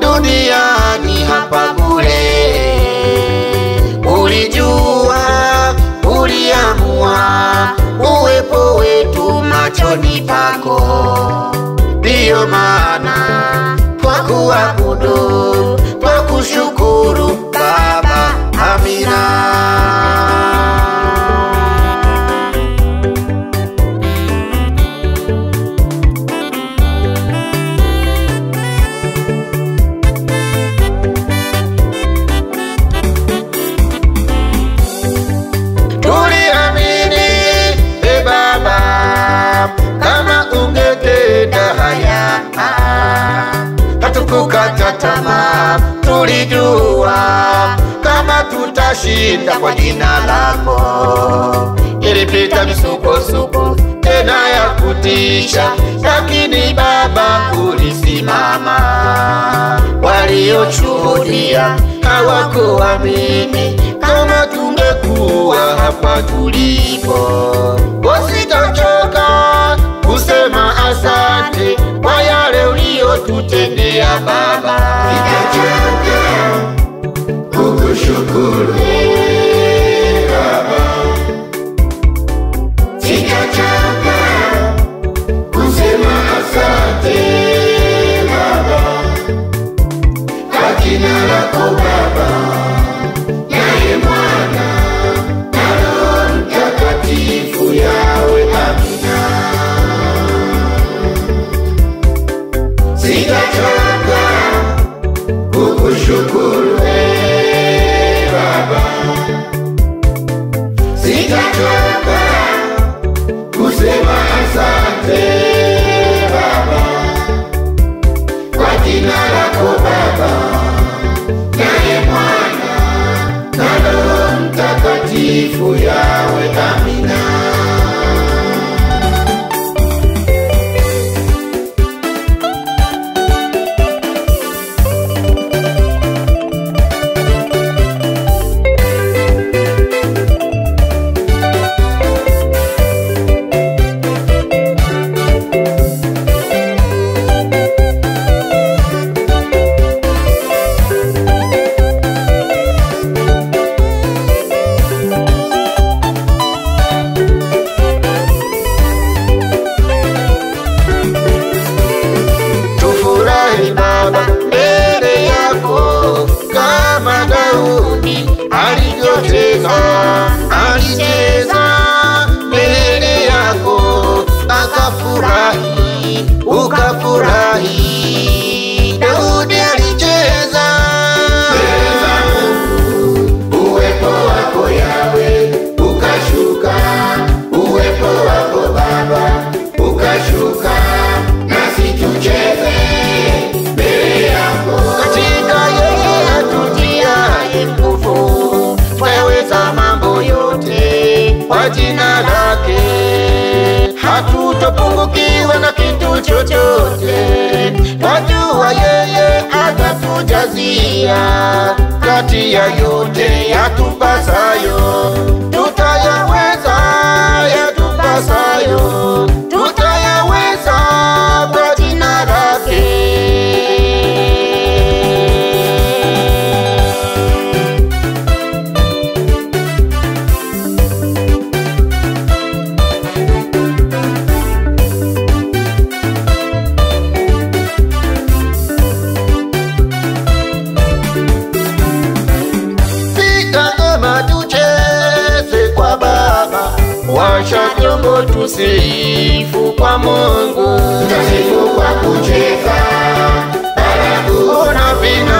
duniani hapa bure. Ulijua, uliamua uwepo wetu machoni pako. Ndiyo maana kwa kuabudu, kwa kushukuru Baba. Amina. Hatukukata tamaa, tulijua kama tutashinda kwa jina lako. Ilipita misukosuko tena ya kutisha, lakini Baba ulisimama. Walioshuhudia hawakuamini kama tungekuwa hapa tulipo. Usitachoka kusema asante kwa yale uliyotutendea Baba. Sitachoka kukushukuru Baba. Sitachoka kusema asante Baba. Kwa jina lako Baba, naye Mwana na Roho Mtakatifu yawe. Amina. Sitachoka kukushukuru Baba. Sitachoka kusema asante Baba. Kwa jina lako Baba, naye Mwana na Roho Mtakatifu yawe. Amina. Alicheza mbele yako, akafurahi, ukafurahi. Daudi alicheza mbele za Mungu, uwepo wako Yawe ukashuka. Uwepo wako Baba ukashuka, nasi tucheze mbele yako. Katika yeye atutiaye nguvu, twaweza mambo yote kwa jina lake. Hatutopungukiwa na kitu chochote, twajua yeye atatujazia kati ya yote yatupasayo. Tutayaweza yatupasayo, tutayaweza kwa jina lake. Washa vyombo tusifu kwa Mungu, tusifu kwa kucheza baragumu na vina